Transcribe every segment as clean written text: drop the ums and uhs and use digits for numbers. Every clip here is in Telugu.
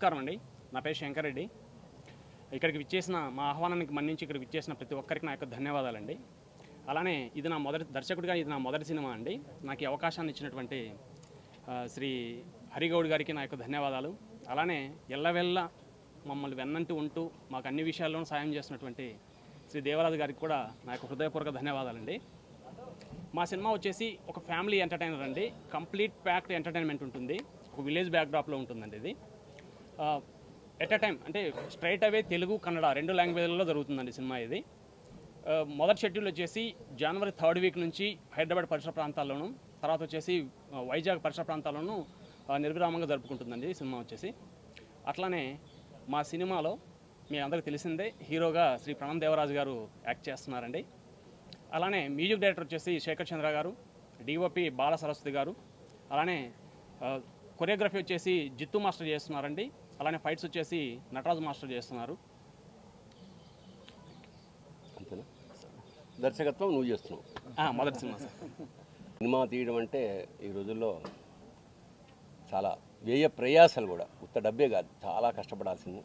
నమస్కారం అండి. నా పేరు శంకర్ రెడ్డి. ఇక్కడికి విచ్చేసిన మా ఆహ్వానానికి మన్నించి ఇక్కడికి విచ్చేసిన ప్రతి ఒక్కరికి నా యొక్క ధన్యవాదాలండి. అలానే ఇది నా మొదటి దర్శకుడిగా ఇది నా మొదటి సినిమా అండి. నాకు ఈ అవకాశాన్ని ఇచ్చినటువంటి శ్రీ హరిగౌడ్ గారికి నా యొక్క ధన్యవాదాలు. అలానే ఎల్లవెల్ల మమ్మల్ని వెన్నంటూ ఉంటూ మాకు అన్ని విషయాల్లోనూ సాయం చేస్తున్నటువంటి శ్రీ దేవరాజు గారికి కూడా నా యొక్క హృదయపూర్వక ధన్యవాదాలండి. మా సినిమా వచ్చేసి ఒక ఫ్యామిలీ ఎంటర్టైనర్ అండి. కంప్లీట్ ప్యాక్డ్ ఎంటర్టైన్మెంట్ ఉంటుంది. ఒక విలేజ్ బ్యాక్డ్రాప్లో ఉంటుందండి. ఇది ఎట్ అ టైం అంటే స్ట్రైట్ అవే తెలుగు కన్నడ 2 లాంగ్వేజ్లలో జరుగుతుందండి సినిమా. ఇది మొదటి షెడ్యూల్ వచ్చేసి జనవరి 3rd వీక్ నుంచి హైదరాబాద్ పరిసర ప్రాంతాల్లోనూ, తర్వాత వచ్చేసి వైజాగ్ పరిసర ప్రాంతాల్లోనూ నిర్విరామంగా జరుపుకుంటుందండి సినిమా వచ్చేసి. అట్లానే మా సినిమాలో మీ అందరికీ తెలిసిందే హీరోగా శ్రీ ప్రణమ్ దేవరాజు గారు యాక్ట్ చేస్తున్నారండి. అలానే మ్యూజిక్ డైరెక్టర్ వచ్చేసి శేఖర్ చంద్ర గారు, డిఓపి బాల సరస్వతి గారు, అలానే కొరియోగ్రఫీ వచ్చేసి జిత్తు మాస్టర్ చేస్తున్నారండి. అలానే ఫైట్స్ వచ్చేసి నటరాజు మాస్టర్ చేస్తున్నారు. అంతేనా? దర్శకత్వం నువ్వు చేస్తున్నావు? మొదటి సినిమా సార్. సినిమా తీయడం అంటే ఈ రోజుల్లో చాలా వ్యయ ప్రయాసాలు కూడా, ఉత్త డబ్బే కాదు, చాలా కష్టపడాల్సింది.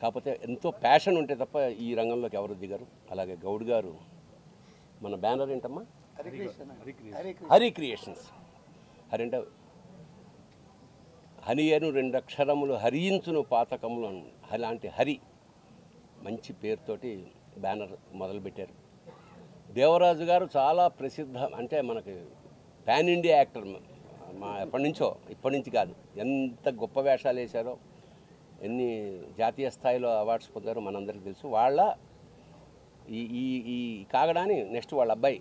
కాకపోతే ఎంతో ప్యాషన్ ఉంటే తప్ప ఈ రంగంలోకి ఎవరు దిగరు. అలాగే గౌడ్ గారు, మన బ్యానర్ ఏంటమ్మా? హరి క్రియేషన్స్. హరి అంటే హనియను 2 అక్షరములు హరించును పాతకములు అలాంటి హరి మంచి పేరుతోటి బ్యానర్ మొదలుపెట్టారు. దేవరాజు గారు చాలా ప్రసిద్ధ, అంటే మనకి పాన్ ఇండియా యాక్టర్. మా ఇప్పటి నుంచి కాదు, ఎంత గొప్ప వేషాలు వేశారో, ఎన్ని జాతీయ స్థాయిలో అవార్డ్స్ పొందారో మనందరికీ తెలుసు. వాళ్ళ ఈ ఈ ఈ కాగడాని నెక్స్ట్ వాళ్ళ అబ్బాయి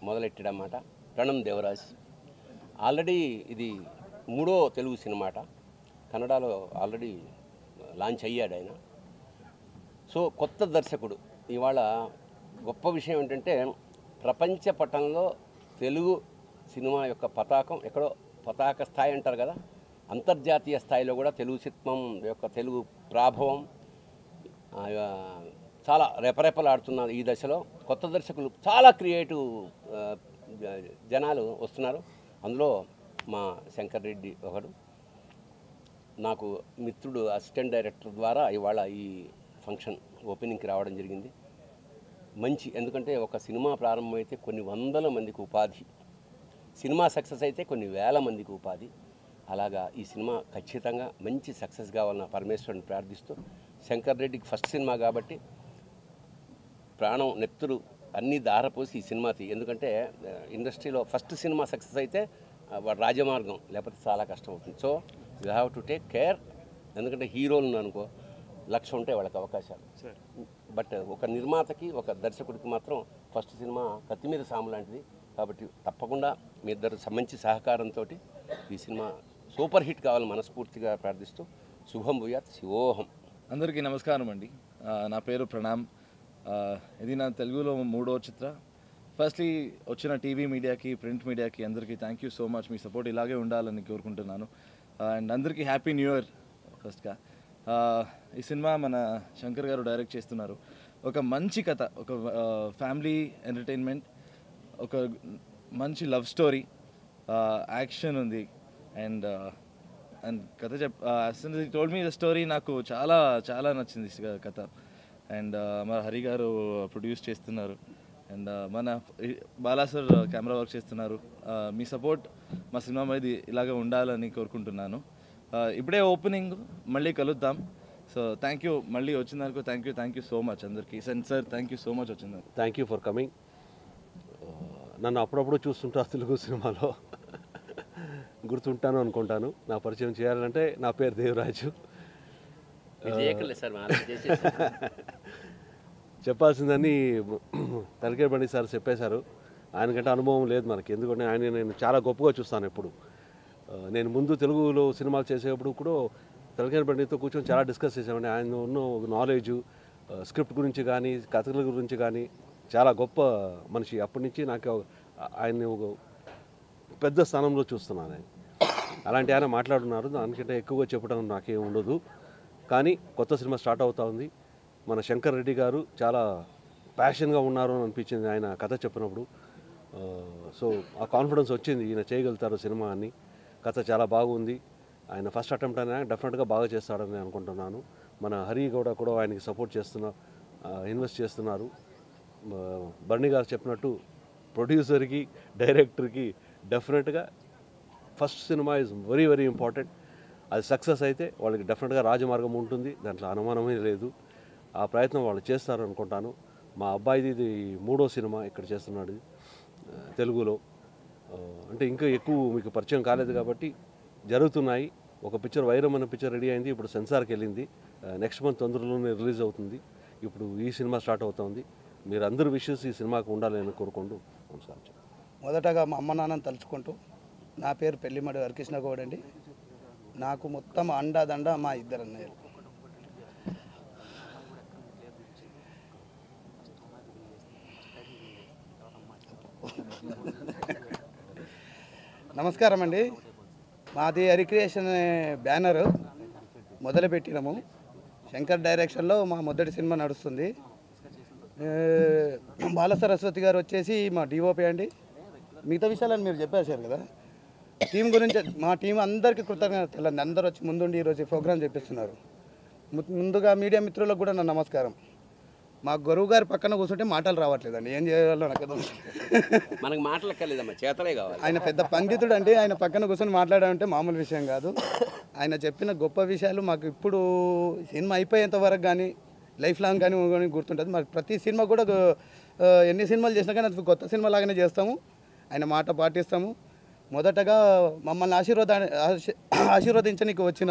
మొదలెట్టాడన్నమాట, ప్రణమ్ దేవరాజ్. ఆల్రెడీ ఇది 3వ తెలుగు సినిమాట. కన్నడలో ఆల్రెడీ లాంచ్ అయ్యాడు ఆయన. సో కొత్త దర్శకుడు. ఇవాళ గొప్ప విషయం ఏంటంటే ప్రపంచ పటంలో తెలుగు సినిమా యొక్క పతాకం ఎక్కడో, పతాక స్థాయి అంటారు కదా, అంతర్జాతీయ స్థాయిలో కూడా తెలుగు సినిమా యొక్క తెలుగు ప్రాభవం చాలా రెపరెపలాడుతున్న ఈ దశలో కొత్త దర్శకులు, చాలా క్రియేటివ్ జనాలు వస్తున్నారు. అందులో మా శంకర్ రెడ్డి ఒకడు, నాకు మిత్రుడు, అసిస్టెంట్ డైరెక్టర్ ద్వారా ఇవాళ ఈ ఫంక్షన్ ఓపెనింగ్కి రావడం జరిగింది. మంచి, ఎందుకంటే ఒక సినిమా ప్రారంభమైతే కొన్ని వందల మందికి ఉపాధి, సినిమా సక్సెస్ అయితే కొన్ని వేల మందికి ఉపాధి. అలాగా ఈ సినిమా ఖచ్చితంగా మంచి సక్సెస్ కావాలని పరమేశ్వరుని ప్రార్థిస్తూ, శంకర్ రెడ్డికి ఫస్ట్ సినిమా కాబట్టి ప్రాణం నెత్తురు అన్నీ దారపోసి ఈ సినిమా ఎందుకంటే ఇండస్ట్రీలో ఫస్ట్ సినిమా సక్సెస్ అయితే వాడు రాజమార్గం, లేకపోతే చాలా కష్టం అవుతుంది. So you have to take care. ఎందుకంటే హీరోలు అనుకో 1,00,000 ఉంటాయి వాళ్ళకి అవకాశాలు. బట్ ఒక నిర్మాతకి, ఒక దర్శకుడికి మాత్రం ఫస్ట్ సినిమా కత్తి మీద సాము లాంటిది. కాబట్టి తప్పకుండా మీ ఇద్దరు మంచి సహకారంతో ఈ సినిమా సూపర్ హిట్ కావాలని మనస్ఫూర్తిగా ప్రార్థిస్తూ శుభం భూయాత్. శివోహం. అందరికీ నమస్కారం అండి. నా పేరు ప్రణామ్. ఇది నా తెలుగులో 3వ చిత్ర. ఫస్ట్లీ వచ్చిన టీవీ మీడియాకి, ప్రింట్ మీడియాకి అందరికీ thank you so much. Me support ఇలాగే ఉండాలని కోరుకుంటున్నాను. అండ్ అందరికీ హ్యాపీ న్యూ ఇయర్ ఫస్ట్గా. ఈ సినిమా మన శంకర్ గారు డైరెక్ట్ చేస్తున్నారు. ఒక మంచి కథ, ఒక ఫ్యామిలీ ఎంటర్టైన్మెంట్, ఒక మంచి లవ్ స్టోరీ, యాక్షన్ ఉంది. అండ్ కథ టోల్డ్ మీ ద స్టోరీ, నాకు చాలా చాలా నచ్చింది కథ. అండ్ మన హరి గారు ప్రొడ్యూస్ చేస్తున్నారు. అండ్ మన బాలా సార్ కెమెరా వర్క్ చేస్తున్నారు. మీ సపోర్ట్ మా సినిమా మీద ఇలాగే ఉండాలని కోరుకుంటున్నాను. ఇప్పుడే ఓపెనింగ్, మళ్ళీ కలుద్దాం. సో థ్యాంక్ యూ, మళ్ళీ వచ్చినందుకు థ్యాంక్ యూ సో మచ్ అందరికీ. Sir thank you so much వచ్చినందుకు. Thank you for coming. నన్ను అప్పుడప్పుడు చూస్తుంటా తెలుగు సినిమాలో, గుర్తుంటాను అనుకుంటాను. నా పరిచయం చేయాలంటే నా పేరు దేవరాజు. చెప్పాల్సిందని తలకే బండి సార్ చెప్పేశారు. ఆయనకంటే అనుభవం లేదు మనకి, ఎందుకంటే ఆయన నేను చాలా గొప్పగా చూస్తాను ఎప్పుడు. నేను ముందు తెలుగులో సినిమాలు చేసేటప్పుడు కూడా తలకే బండితో కూర్చొని చాలా డిస్కస్ చేసామండి. ఆయన ఉన్న నాలెడ్జు, స్క్రిప్ట్ గురించి కానీ, కథల గురించి కానీ చాలా గొప్ప మనిషి. అప్పటి నుంచి నాకు ఆయన్ని ఒక పెద్ద స్థానంలో చూస్తున్నాను. అలాంటి ఆయన మాట్లాడుతున్నారు. దానికంటే ఎక్కువగా చెప్పడం నాకేం ఉండదు. కానీ కొత్త సినిమా స్టార్ట్ అవుతూ ఉంది. మన శంకర్ రెడ్డి గారు చాలా ప్యాషన్గా ఉన్నారు అని అనిపించింది ఆయన కథ చెప్పినప్పుడు. సో ఆ కాన్ఫిడెన్స్ వచ్చింది, ఈయన చేయగలుగుతారు సినిమా అని. కథ చాలా బాగుంది. ఆయన ఫస్ట్ అటెంప్ట్ అయినా డెఫినెట్గా బాగా చేస్తాడని అనుకుంటున్నాను. మన హరి కూడా ఆయనకి సపోర్ట్ ఇన్వెస్ట్ చేస్తున్నారు. బర్నీ గారు చెప్పినట్టు ప్రొడ్యూసర్కి డైరెక్టర్కి డెఫినెట్గా first cinema is very very important. అది సక్సెస్ అయితే వాళ్ళకి డెఫినెట్గా రాజమార్గం ఉంటుంది, దాంట్లో అనుమానమే లేదు. ఆ ప్రయత్నం వాళ్ళు చేస్తారు అనుకుంటాను. మా అబ్బాయిది ఇది 3వ సినిమా ఇక్కడ చేస్తున్నాడు తెలుగులో. అంటే ఇంకా ఎక్కువ మీకు పరిచయం కాలేదు కాబట్టి జరుగుతున్నాయి. ఒక పిక్చర్ వైరం అనే పిక్చర్ రెడీ అయింది, ఇప్పుడు సెన్సార్కి వెళ్ళింది. నెక్స్ట్ మంత్ తొందరలోనే రిలీజ్ అవుతుంది. ఇప్పుడు ఈ సినిమా స్టార్ట్ అవుతుంది. మీరు అందరు విషెస్ ఈ సినిమాకు ఉండాలని కోరుకుంటూ నమస్కారం. మొదటగా మా అమ్మ నాన్నని తలుచుకుంటూ, నా పేరు పెళ్లిమడి హరికృష్ణ గౌడ్ అండి. నాకు మొత్తం అండాదండ మా ఇద్దరు అన్నయ్యలు. నమస్కారం అండి. మాది హరిక్రియేషన్ బ్యానర్ మొదలుపెట్టినాము. శంకర్ డైరెక్షన్లో మా మొదటి సినిమా నడుస్తుంది. బాల సరస్వతి గారు వచ్చేసి మా డిఓపి అండి. మిగతా విషయాలని మీరు చెప్పేశారు కదా. టీం గురించి మా టీం అందరికీ కృతజ్ఞతలు. అందరూ వచ్చి ముందుండి ఈరోజు ప్రోగ్రాం చేపిస్తున్నారు. ముందుగా మీడియా మిత్రులకు కూడా నా నమస్కారం. మా గురువు గారి పక్కన కూర్చుంటే మాటలు రావట్లేదండి, ఏం చేయాలో నాకు అర్థం. మనకు మాటలక్కర్లేదమ్మా, చేతలే కావాలి. ఆయన పెద్ద పండితుడు అండి. ఆయన పక్కన కూర్చొని మాట్లాడాలంటే మామూలు విషయం కాదు. ఆయన చెప్పిన గొప్ప విషయాలు మాకు ఇప్పుడు సినిమా అయిపోయేంత వరకు కానీ లైఫ్ లాంగ్ కానీ గుర్తుంటుంది. మాకు ప్రతి సినిమా కూడా ఎన్ని సినిమాలు చేసినా కానీ అది కొత్త సినిమా లాగానే చేస్తాము. ఆయన మాట పాటిస్తాము. మొదటగా మమ్మల్ని ఆశీర్వదించడానికి వచ్చిన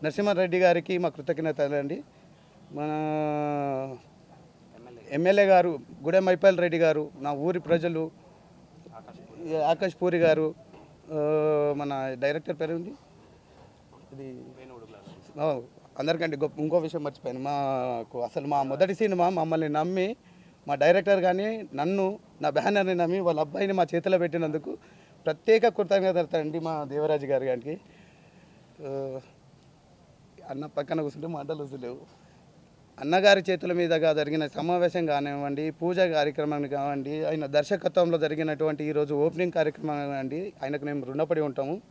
నరసింహారెడ్డి గారికి మా కృతజ్ఞతలు అండి. మన ఎమ్మెల్యే గారు గుడెం మైపాల్ రెడ్డి గారు, నా ఊరి ప్రజలు, ఆకాష్ పూరి గారు, మన డైరెక్టర్ పేరు ఉంది ఇది, అందరికంటే ఇంకో విషయం మర్చిపోయాను. మాకు అసలు మా మొదటి సినిమా మమ్మల్ని నమ్మి మా డైరెక్టర్ కానీ నన్ను నా బ్యానర్ని నమ్మి వాళ్ళ అబ్బాయిని మా చేతిలో పెట్టినందుకు ప్రత్యేక కృతజ్ఞత అండి మా దేవరాజు గారి గారికి. అన్న పక్కన కూర్చుంటే మాటలు వస్తలేవు. అన్నగారి చేతుల మీదుగా జరిగిన సమావేశం కానివ్వండి, పూజ కార్యక్రమం కానివ్వండి, ఆయన దర్శకత్వంలో జరిగినటువంటి ఈరోజు ఓపెనింగ్ కార్యక్రమం కానివ్వండి, ఆయనకు మేము రుణపడి ఉంటాము.